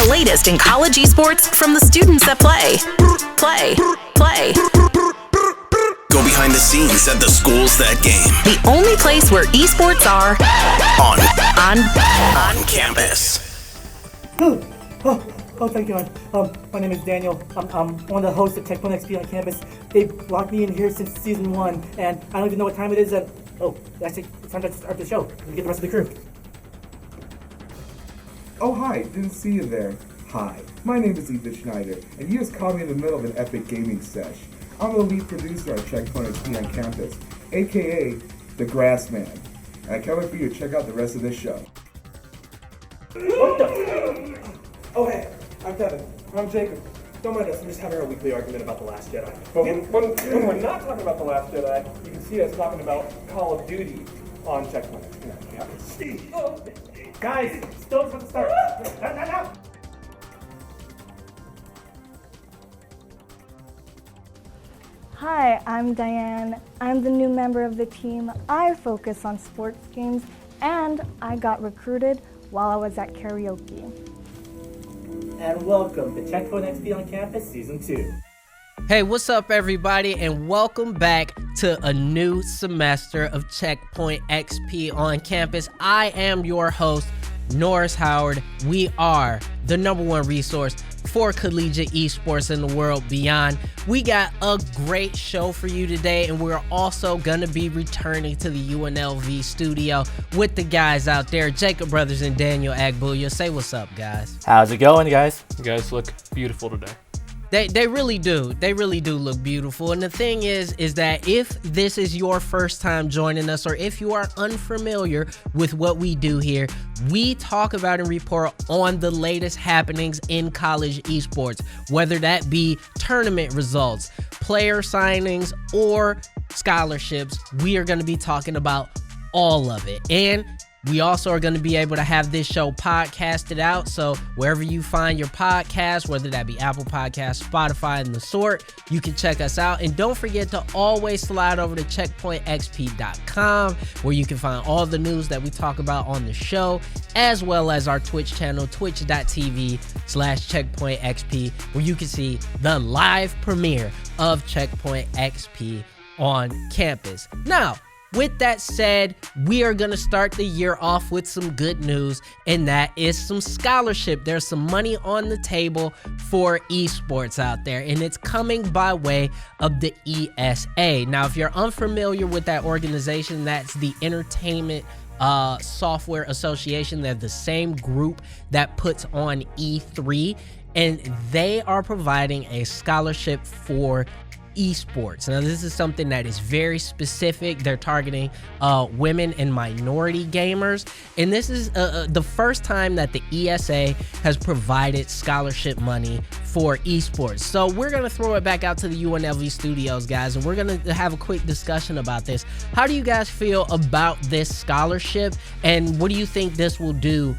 latest in college esports from the students that play. Go behind the scenes at the schools that game. The only place where esports are on campus. Oh, thank God. My name is Daniel. I'm one of the hosts of CheckpointXP On Campus. They've locked me in here since season 1, and I don't even know what time it is. Actually, it's time to start the show. Let me get the rest of the crew. Oh, hi. Didn't see you there. Hi. My name is Ethan Schneider, and you just caught me in the middle of an epic gaming sesh. I'm the lead producer on CheckpointXP On Campus, a.k.a. The Grass Man. And I can't wait for you to check out the rest of this show. What the? Oh, hey. I'm Kevin. I'm Jacob. Don't mind us, we're just having our weekly argument about The Last Jedi. But when we're not talking about The Last Jedi, you can see us talking about Call of Duty on Checkpoint. Guys, still from the start. No. Hi, I'm Diane. I'm the new member of the team. I focus on sports games, and I got recruited while I was at karaoke. And welcome to CheckpointXP On Campus Season 2. Hey, what's up, everybody, and welcome back to a new semester of CheckpointXP On Campus. I am your host, Norris Howard. We are the #1 resource for collegiate esports in the world beyond. We got a great show for you today, and we're also going to be returning to the UNLV studio with the guys out there, Jacob Brothers and Daniel Agbuya. Say what's up, guys. How's it going, guys? You guys look beautiful today. They really do. They really do look beautiful. And the thing is that if this is your first time joining us, or if you are unfamiliar with what we do here, we talk about and report on the latest happenings in college esports, whether that be tournament results, player signings, or scholarships. We are going to be talking about all of it. And we also are going to be able to have this show podcasted out. So wherever you find your podcast, whether that be Apple Podcasts, Spotify, and the sort, you can check us out. And don't forget to always slide over to checkpointxp.com, where you can find all the news that we talk about on the show, as well as our Twitch channel, twitch.tv/checkpointxp, where you can see the live premiere of Checkpoint XP on campus. Now, with that said, we are going to start the year off with some good news, and that is some scholarship. There's some money on the table for esports out there, and it's coming by way of the ESA. Now, if you're unfamiliar with that organization, that's the Entertainment Software Association. They're the same group that puts on E3, and they are providing a scholarship for esports. Now, this is something that is very specific. They're targeting women and minority gamers, and this is the first time that the ESA has provided scholarship money for esports. So we're going to throw it back out to the UNLV studios, guys, and we're going to have a quick discussion about this. How do you guys feel about this scholarship, and what do you think this will do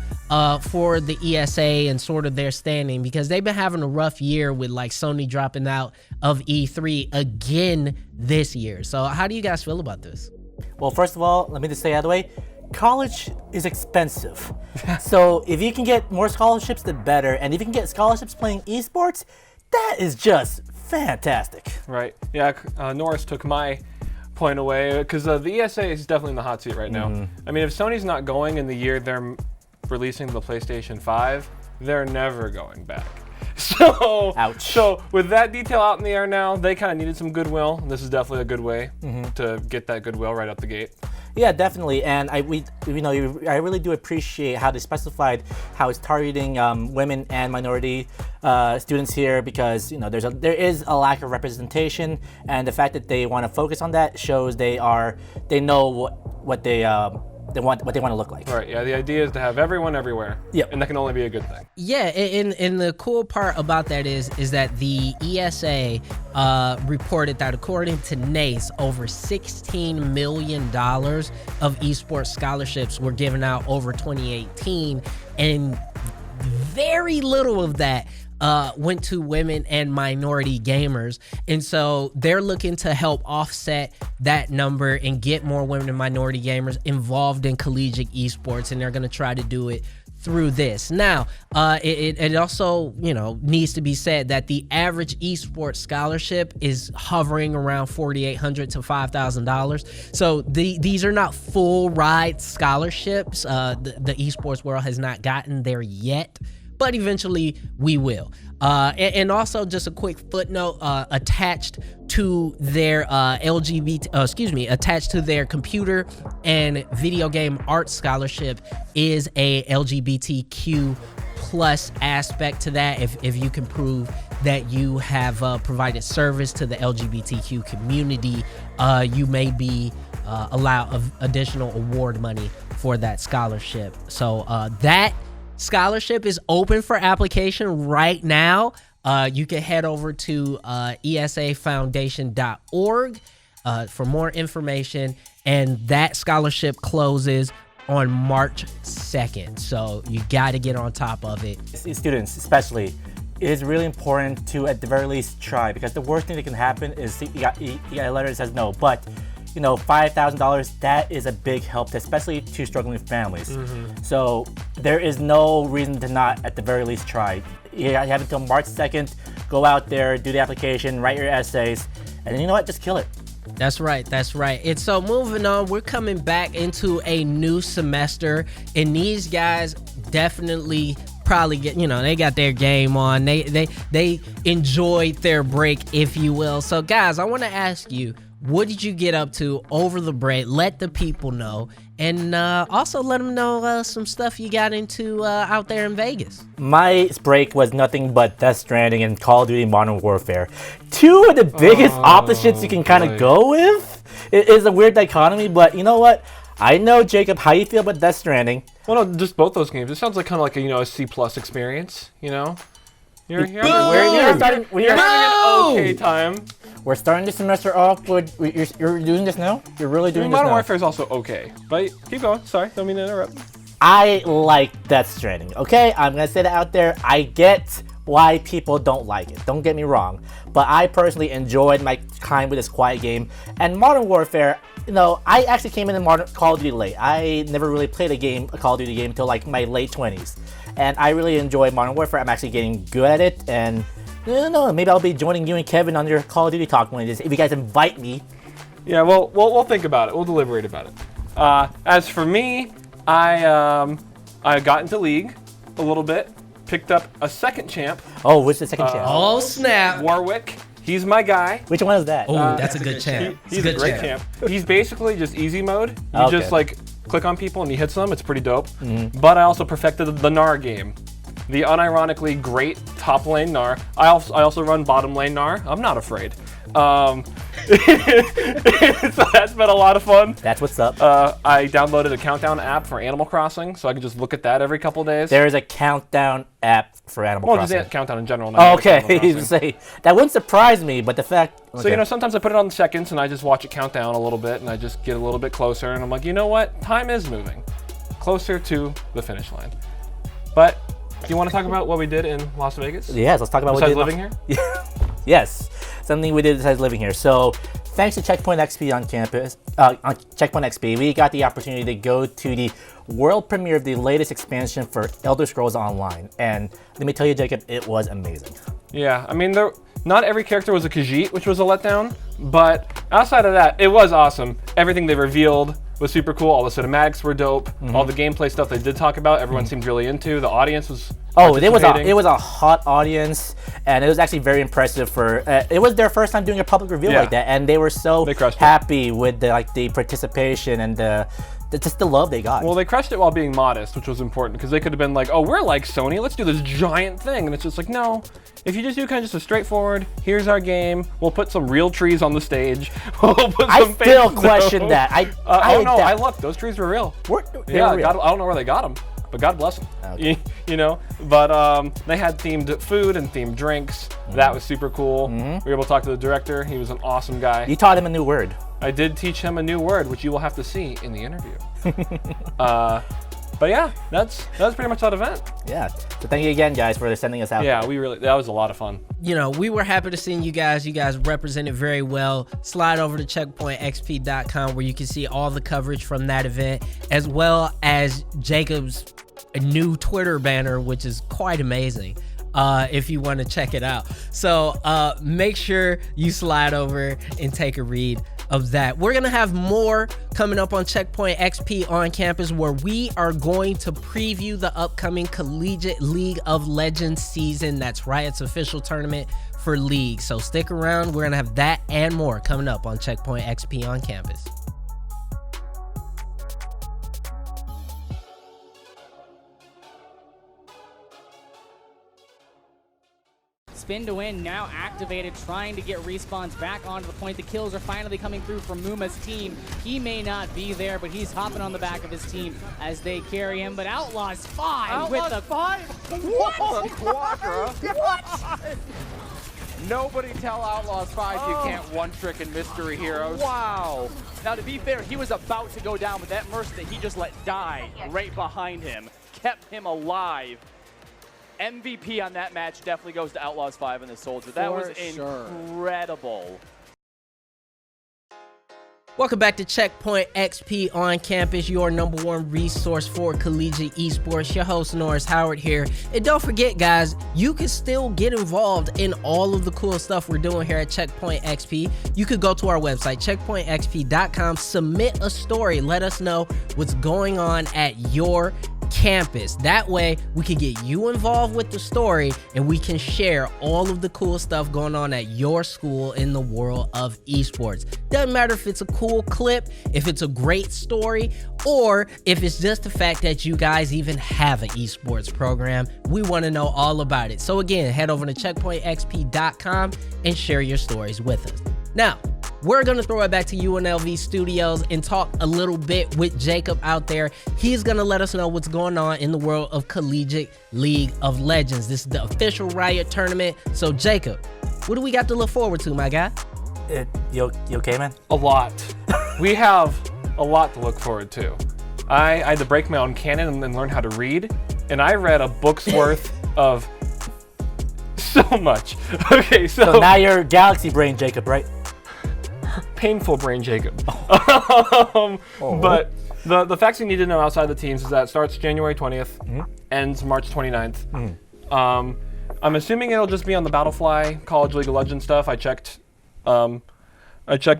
for the ESA and sort of their standing? Because they've been having a rough year with like Sony dropping out of E3 again this year. So how do you guys feel about this? Well, first of all, let me just say out of the way, college is expensive. So if you can get more scholarships, the better. And if you can get scholarships playing esports, that is just fantastic. Right. Yeah, Norris took my point away, because the ESA is definitely in the hot seat right now. I mean, if Sony's not going in the year they're releasing the PlayStation 5, they're never going back. So, ouch. So with that detail out in the air now, they kind of needed some goodwill. And this is definitely a good way to get that goodwill right out the gate. Yeah, definitely. And I really do appreciate how they specified how it's targeting women and minority students here, because there is a lack of representation, and the fact that they want to focus on that shows they know what they want to look like. Right. Yeah. The idea is to have everyone everywhere. Yeah. And that can only be a good thing. Yeah. And the cool part about that is that the ESA reported that according to NACE, over $16 million of esports scholarships were given out over 2018, and very little of that went to women and minority gamers. And so they're looking to help offset that number and get more women and minority gamers involved in collegiate esports. And they're going to try to do it through this. Now, it also, needs to be said that the average esports scholarship is hovering around $4,800 to $5,000. So these are not full ride scholarships. The esports world has not gotten there yet, but eventually we will. And also just a quick footnote, attached to their attached to their computer and video game art scholarship is a LGBTQ plus aspect to that. If you can prove that you have provided service to the LGBTQ community, you may be allowed additional award money for that scholarship. So that scholarship is open for application right now. You can head over to esafoundation.org for more information, and that scholarship closes on March 2nd. So you got to get on top of it. Students, especially, it is really important to, at the very least, try, because the worst thing that can happen is you got a letter that says no. But $5,000, that is a big help, especially to struggling families. So there is no reason to not, at the very least, try. You have until March 2nd, go out there, do the application, write your essays, and then you know what, just kill it. That's right. And so moving on, we're coming back into a new semester, and these guys definitely probably get, they got their game on. They enjoyed their break, if you will. So guys, I want to ask you, what did you get up to over the break? Let the people know, and also let them know some stuff you got into out there in Vegas. My break was nothing but Death Stranding and Call of Duty Modern Warfare. Two of the biggest opposites you can kind of go with. It is a weird dichotomy, but you know what? I know, Jacob, how you feel about Death Stranding. Well, no, just both those games. It sounds like kind of like a C+ experience. You're having an okay time. We're starting the semester off with. You're doing this now? You're really doing this now? Modern Warfare is also okay, but keep going. Sorry, don't mean to interrupt. I like Death Stranding, okay? I'm gonna say that out there. I get why people don't like it. Don't get me wrong. But I personally enjoyed my time with this quiet game. And Modern Warfare, I actually came in Call of Duty late. I never really played a Call of Duty game until like my late 20s. And I really enjoy Modern Warfare. I'm actually getting good at it. And maybe I'll be joining you and Kevin on your Call of Duty talk one of these if you guys invite me. Yeah, well, we'll think about it. We'll deliberate about it. As for me, I got into League a little bit, picked up a second champ. Oh, which is the second champ? Oh, snap. Warwick. He's my guy. Which one is that? Oh, that's a good champ. He's a great champ. He's basically just easy mode. You just click on people and he hits them. It's pretty dope. But I also perfected the Gnar game. The unironically great top lane Gnar. I also run bottom lane Gnar. I'm not afraid. So that's been a lot of fun. That's what's up. I downloaded a countdown app for Animal Crossing, so I can just look at that every couple days. There is a countdown app for Animal Crossing. Just countdown in general. Okay, you say that wouldn't surprise me, but the fact. Okay. So sometimes I put it on the seconds and I just watch it count down a little bit, and I just get a little bit closer, and I'm like, you know what? Time is moving closer to the finish line. But do you want to talk about what we did in Las Vegas? Yes, let's talk about besides what we did living here. Yes, something we did besides living here. So, thanks to CheckpointXP on campus, on CheckpointXP, we got the opportunity to go to the world premiere of the latest expansion for Elder Scrolls Online, and let me tell you, Jacob, it was amazing. Yeah, I mean, not every character was a Khajiit, which was a letdown, but outside of that, it was awesome. Everything they revealed was super cool. All the cinematics were dope. All the gameplay stuff they did talk about, everyone seemed really into. The audience was it was a hot audience, and it was actually very impressive for. It was their first time doing a public reveal like that, and they were so happy with the participation and just the love they got. Well, they crushed it while being modest, which was important, because they could have been like, oh, we're like Sony, let's do this giant thing. And it's just like, no, if you just do kind of just a straightforward, here's our game, we'll put some real trees on the stage. I still question that. I looked, those trees were real. Yeah, real. I don't know where they got them, but God bless them. Okay. But they had themed food and themed drinks. That was super cool. We were able to talk to the director. He was an awesome guy. You taught him a new word. I did teach him a new word, which you will have to see in the interview. But yeah, that's pretty much that event. Yeah. So thank you again, guys, for sending us out. Yeah, that was a lot of fun. We were happy to see you guys. You guys represented very well. Slide over to checkpointxp.com where you can see all the coverage from that event, as well as Jacob's a new Twitter banner, which is quite amazing. If you want to check it out. So make sure you slide over and take a read of that. We're going to have more coming up on Checkpoint XP on campus, where we are going to preview the upcoming Collegiate League of Legends season. That's Riot's official tournament for League. So stick around. We're going to have that and more coming up on Checkpoint XP on campus. Spin to win now activated, trying to get respawns back onto the point. The kills are finally coming through from Muma's team. He may not be there, but he's hopping on the back of his team as they carry him. But Outlaws 5 with the 5. What? The Quadra? What? Nobody tell Outlaws 5 you can't one-trick in Mystery Heroes. Wow. Now, to be fair, he was about to go down, but that Mercy that he just let die right behind him kept him alive. MVP on that match definitely goes to Outlaws 5 and the Soldier. That was incredible. Welcome back to Checkpoint XP on campus, your #1 resource for collegiate esports. Your host, Norris Howard here. And don't forget, guys, you can still get involved in all of the cool stuff we're doing here at Checkpoint XP. You could go to our website, checkpointxp.com, submit a story, let us know what's going on at your campus. That way we can get you involved with the story and we can share all of the cool stuff going on at your school in the world of esports. Doesn't matter if it's a cool clip, if it's a great story, or if it's just the fact that you guys even have an esports program. We want to know all about it. So again, head over to checkpointxp.com and share your stories with us. Now, we're going to throw it back to UNLV Studios and talk a little bit with Jacob out there. He's going to let us know what's going on in the world of Collegiate League of Legends. This is the official Riot tournament. So, Jacob, what do we got to look forward to, my guy? You okay, man? A lot. We have a lot to look forward to. I had to break my own canon and learn how to read, and I read a book's worth of so much. Okay, so now you're Galaxy Brain Jacob, right? Painful brain Jacob. But the facts you need to know outside the teams is that it starts January 20th, ends March 29th. I'm assuming it'll just be on the Battlefly College League of Legends stuff. I checked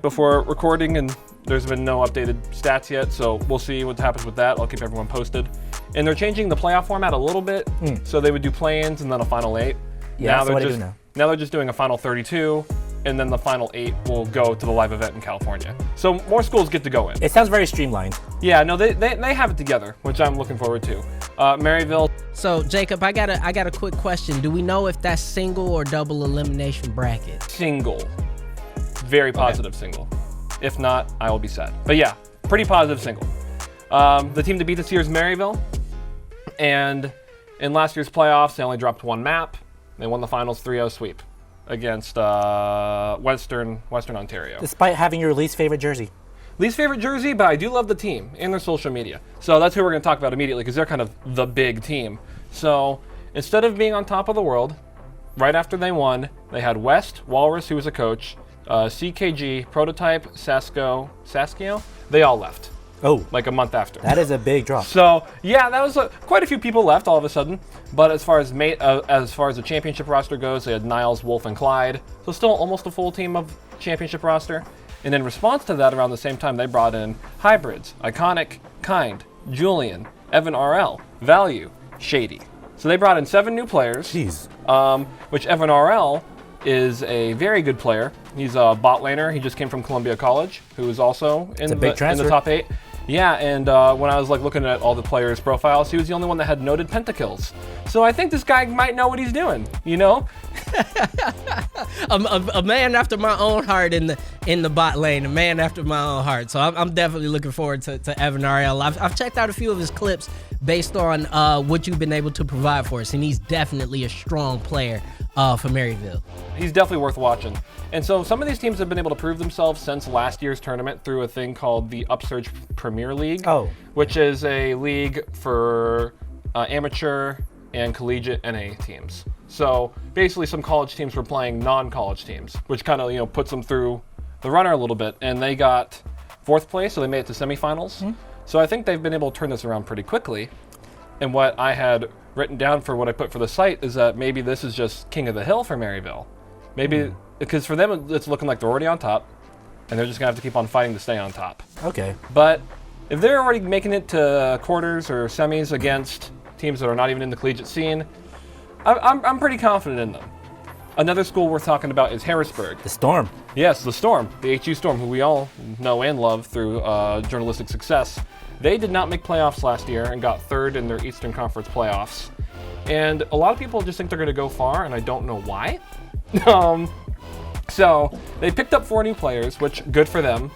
before recording, and there's been no updated stats yet, so we'll see what happens with that. I'll keep everyone posted. And they're changing the playoff format a little bit, so they would do play-ins and then a final 8. Yeah, now so now they're just doing a final 32. And then the final 8 will go to the live event in California. So more schools get to go in. It sounds very streamlined. Yeah, no, they have it together, which I'm looking forward to. Maryville. So, Jacob, I got a quick question. Do we know if that's single or double elimination bracket? Single. Very positive single. If not, I will be sad. But yeah, pretty positive single. The team to beat this year is Maryville. And in last year's playoffs, they only dropped one map. They won the finals 3-0 sweep against Western Ontario. Despite having your least favorite jersey. Least favorite jersey, but I do love the team and their social media. So that's who we're going to talk about immediately because they're kind of the big team. So instead of being on top of the world, right after they won, they had West, Walrus, who was a coach, CKG, Prototype, Saskio. They all left. Oh, like a month after. That is a big drop. So yeah, that was quite a few people left all of a sudden. But as far as the championship roster goes, they had Niles, Wolf, and Clyde. So still almost a full team of championship roster. And in response to that, around the same time, they brought in hybrids: Iconic, Kind, Julian, Evan RL, Value, Shady. So they brought in 7 new players. Jeez. Which Evan RL is a very good player. He's a bot laner. He just came from Columbia College, who is also in the top 8. Yeah, and when I was looking at all the players' profiles, he was the only one that had noted pentakills. So I think this guy might know what he's doing, you know? a man after my own heart in the bot lane, a man after my own heart. So I'm definitely looking forward to Evan RL. I've checked out a few of his clips based on what you've been able to provide for us, and he's definitely a strong player for Maryville. He's definitely worth watching. And so some of these teams have been able to prove themselves since last year's tournament through a thing called the Upsurge Premier League, which is a league for amateur and collegiate NA teams. So basically some college teams were playing non-college teams, which kind of puts them through the runner a little bit. And they got 4th place, so they made it to semifinals. So I think they've been able to turn this around pretty quickly. And what I had written down for what I put for the site is that maybe this is just king of the hill for Maryville. Maybe, because for them it's looking like they're already on top, and they're just going to have to keep on fighting to stay on top. Okay. But if they're already making it to quarters or semis against teams that are not even in the collegiate scene, I'm pretty confident in them. Another school worth talking about is Harrisburg. The Storm. Yes, the Storm, the HU Storm, who we all know and love through journalistic success. They did not make playoffs last year and got third in their Eastern Conference playoffs. And a lot of people just think they're going to go far, and I don't know why. So they picked up 4 new players, which good for them,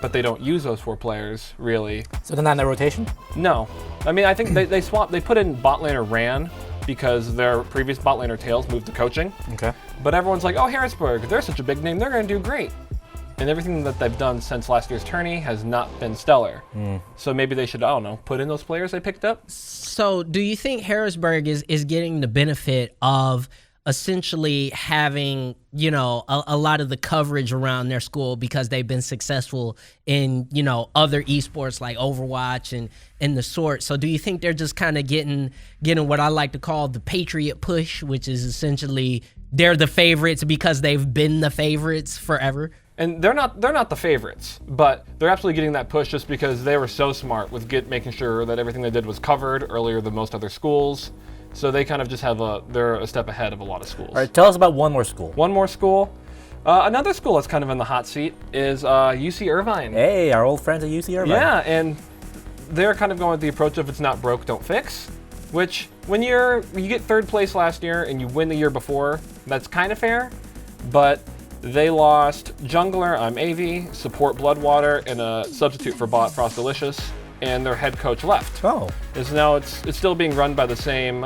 but they don't use those 4 players really. So they're not in the rotation? No. I mean, I think they swapped. They put in bot laner Ran because their previous bot laner Tails moved to coaching. Okay. But everyone's like, oh, Harrisburg, they're such a big name, they're going to do great. And everything that they've done since last year's tourney has not been stellar. So maybe they should, I don't know, put in those players they picked up. So do you think Harrisburg is getting the benefit of essentially having, you know, a lot of the coverage around their school because they've been successful in, you know, other esports like Overwatch and the sort? So do you think they're just kind of getting what I like to call the Patriot push, which is essentially they're the favorites because they've been the favorites forever? And they're not the favorites, but they're absolutely getting that push just because they were so smart with making sure that everything they did was covered earlier than most other schools. So they kind of just they're a step ahead of a lot of schools. All right, tell us about one more school. One more school. Another school that's kind of in the hot seat is UC Irvine. Hey, our old friends at UC Irvine. Yeah, and they're kind of going with the approach of it's not broke, don't fix. Which, when you get 3rd place last year and you win the year before, that's kind of fair. But they lost jungler, AV, support Bloodwater, and a substitute for bot Frostalicious, and their head coach left. Oh. It's still being run by the same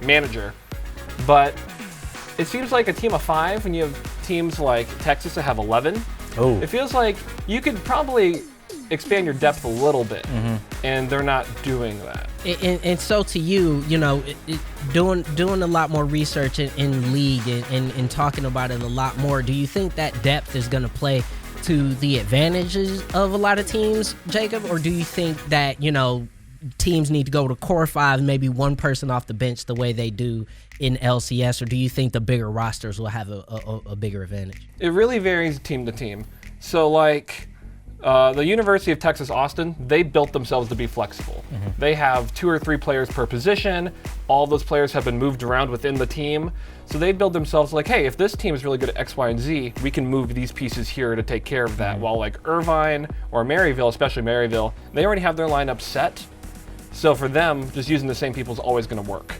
manager. But it seems like a team of 5 when you have teams like Texas that have 11. Oh. It feels like you could probably expand your depth a little bit, and they're not doing that. And so to you, you know, doing a lot more research in league and talking about it a lot more, do you think that depth is going to play to the advantages of a lot of teams, Jacob? Or do you think that, you know, teams need to go to core 5, maybe one person off the bench the way they do in LCS? Or do you think the bigger rosters will have a bigger advantage? It really varies team to team. So like the University of Texas Austin, they built themselves to be flexible. They have 2 or 3 players per position. All those players have been moved around within the team. So they build themselves like, hey, if this team is really good at X, Y, and Z, we can move these pieces here to take care of that. While like Irvine or Maryville, especially Maryville, they already have their lineup set. So for them, just using the same people is always going to work.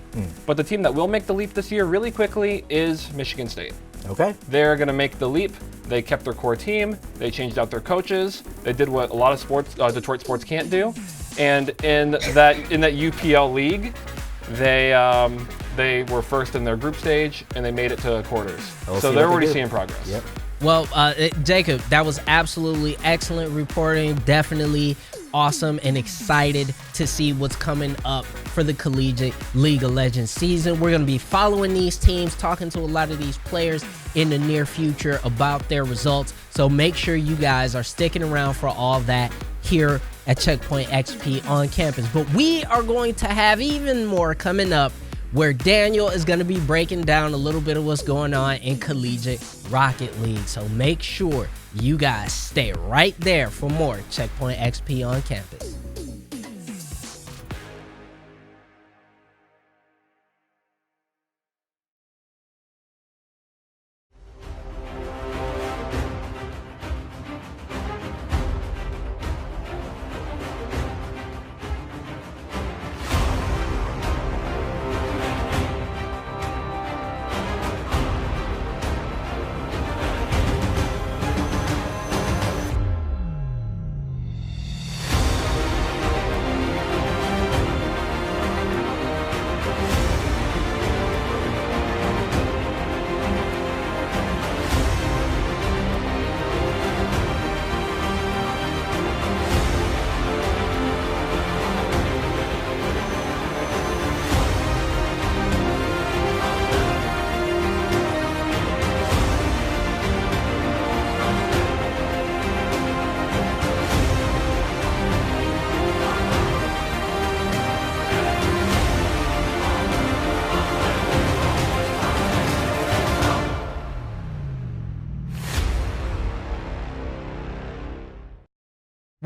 But the team that will make the leap this year really quickly is Michigan State. Okay. They're going to make the leap. They kept their core team. They changed out their coaches. They did what a lot of sports, Detroit sports can't do. And in that UPL league, they were first in their group stage and they made it to quarters. So they're already seeing progress. Yep. Well, Jacob, that was absolutely excellent reporting. Definitely awesome and excited to see what's coming up for the Collegiate League of Legends season. We're going to be following these teams, talking to a lot of these players in the near future about their results. So make sure you guys are sticking around for all that here at Checkpoint XP on campus. But we are going to have even more coming up, where Daniel is going to be breaking down a little bit of what's going on in Collegiate Rocket League. So make sure you guys stay right there for more Checkpoint XP on campus.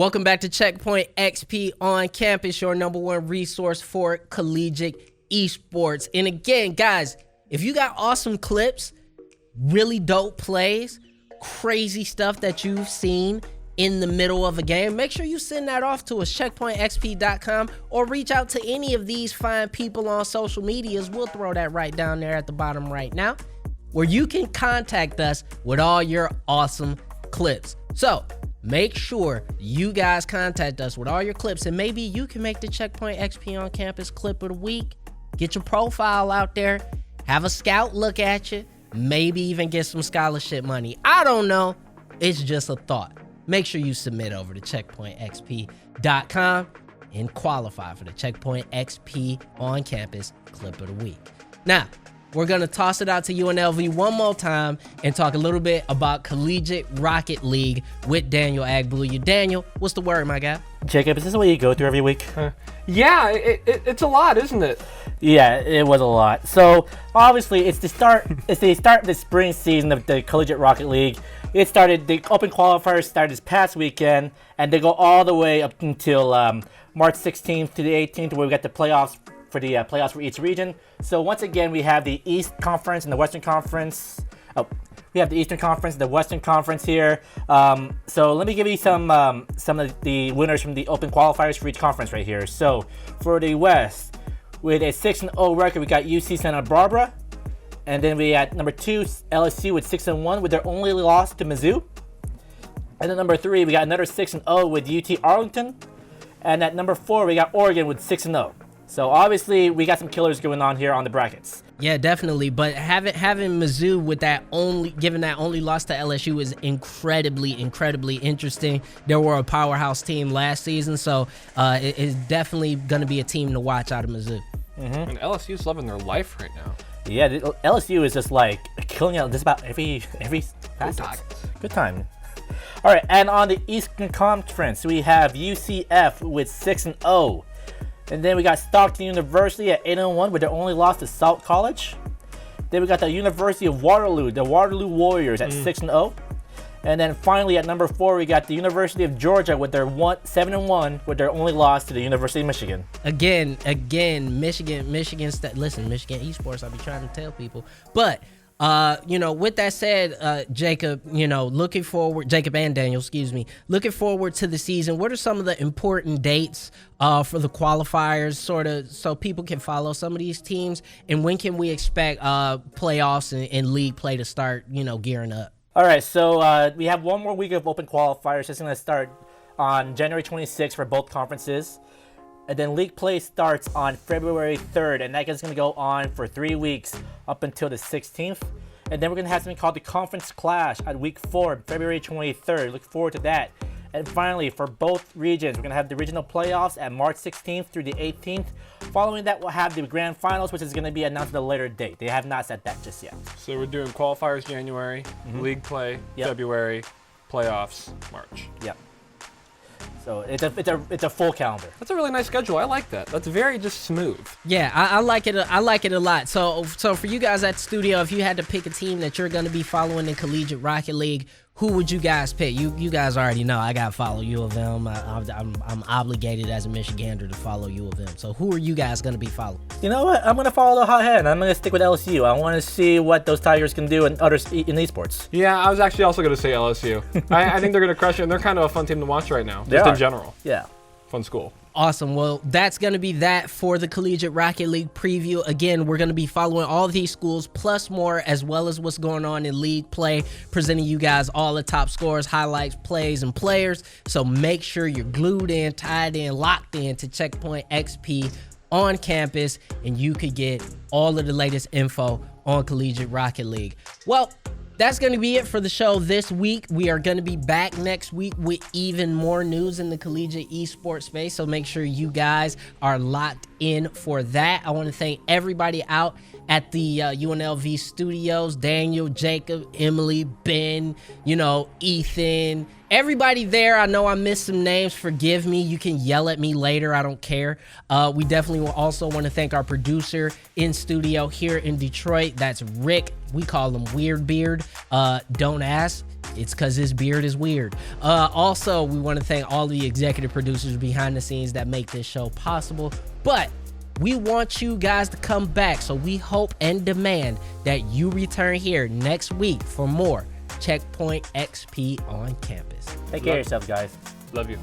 Welcome back to Checkpoint XP on Campus, your #1 resource for collegiate esports. And again, guys, if you got awesome clips, really dope plays, crazy stuff that you've seen in the middle of a game, make sure you send that off to us, checkpointxp.com, or reach out to any of these fine people on social medias. We'll throw that right down there at the bottom right now, where you can contact us with all your awesome clips. So make sure you guys contact us with all your clips, and maybe you can make the Checkpoint XP on Campus clip of the week. Get your profile out there, have a scout look at you, maybe even get some scholarship money. I don't know. It's just a thought. Make sure you submit over to checkpointxp.com and qualify for the Checkpoint XP on Campus clip of the week. Now, we're going to toss it out to UNLV one more time and talk a little bit about Collegiate Rocket League with Daniel Agbuya. Daniel, what's the word, my guy? Jacob, is this what you go through every week? Yeah, it's a lot, isn't it? Yeah, it was a lot. So obviously, it's the start of the spring season of the Collegiate Rocket League. It started, the Open Qualifiers started this past weekend, and they go all the way up until March 16th to the 18th, where we got the playoffs for each region. So once again, we have the East Conference and the Western Conference. Oh, we have the Eastern Conference, the Western Conference here. So let me give you some of the winners from the Open Qualifiers for each conference right here. So for the West, with a 6-0 record, we got UC Santa Barbara. And then we had number 2, LSU with 6-1 with their only loss to Mizzou. And then number 3, we got another 6-0 with UT Arlington. And at number 4, we got Oregon with 6-0. So obviously, we got some killers going on here on the brackets. Yeah, definitely. But having Mizzou with giving that only loss to LSU is incredibly interesting. They were a powerhouse team last season, so it is definitely going to be a team to watch out of Mizzou. Mm-hmm. And LSU's loving their life right now. Yeah, LSU is just like killing out just about every facet. Good time. All right, and on the Eastern Conference, we have UCF with 6-0. And then we got Stockton University at 8-1 with their only loss to South College. Then we got the University of Waterloo, the Waterloo Warriors at 6-0. And then finally at number 4, we got the University of Georgia with their 7-1 with their only loss to the University of Michigan. Again, Michigan. Listen, Michigan esports. I be trying to tell people, but. With that said, Jacob, Jacob and Daniel, looking forward to the season. What are some of the important dates for the qualifiers, sort of, so people can follow some of these teams? And when can we expect playoffs and league play to start, gearing up? All right, so we have one more week of Open Qualifiers. It's going to start on January 26th for both conferences. And then league play starts on February 3rd, and that is going to go on for 3 weeks up until the 16th. And then we're going to have something called the Conference Clash at week 4, February 23rd. Look forward to that. And finally, for both regions, we're going to have the regional playoffs at March 16th through the 18th. Following that, we'll have the grand finals, which is going to be announced at a later date. They have not set that just yet. So we're doing qualifiers January, league play February, playoffs March. Yep. So it's a full calendar. That's a really nice schedule. I like that. That's very just smooth. Yeah, I like it. I like it a lot. So for you guys at the studio, if you had to pick a team that you're going to be following in Collegiate Rocket League, who would you guys pick? You guys already know I gotta follow U of M. I'm obligated as a Michigander to follow U of M. So who are you guys gonna be following? You know what? I'm gonna follow the hot hand. I'm gonna stick with LSU. I want to see what those Tigers can do in esports. Yeah, I was actually also gonna say LSU. I think they're gonna crush it, and they're kind of a fun team to watch right now, just in general. Yeah. Fun school. Awesome. Well, that's going to be that for the Collegiate Rocket League preview. Again, we're going to be following all of these schools plus more, as well as what's going on in league play, presenting you guys all the top scores, highlights, plays, and players. So make sure you're glued in, tied in, locked in to Checkpoint XP on Campus, and you could get all of the latest info on Collegiate Rocket League. Well, that's going to be it for the show this week. We are going to be back next week with even more news in the collegiate esports space. So make sure you guys are locked in for that. I want to thank everybody out at the UNLV studios, Daniel, Jacob, Emily, Ben, Ethan, everybody there. I know I missed some names. Forgive me. You can yell at me later. I don't care. We definitely will also want to thank our producer in studio here in Detroit. That's Rick. We call him Weird Beard. Don't ask. It's because his beard is weird. Also, we want to thank all the executive producers behind the scenes that make this show possible. But we want you guys to come back, so we hope and demand that you return here next week for more Checkpoint XP on Campus. Take care of yourselves, guys. Love you.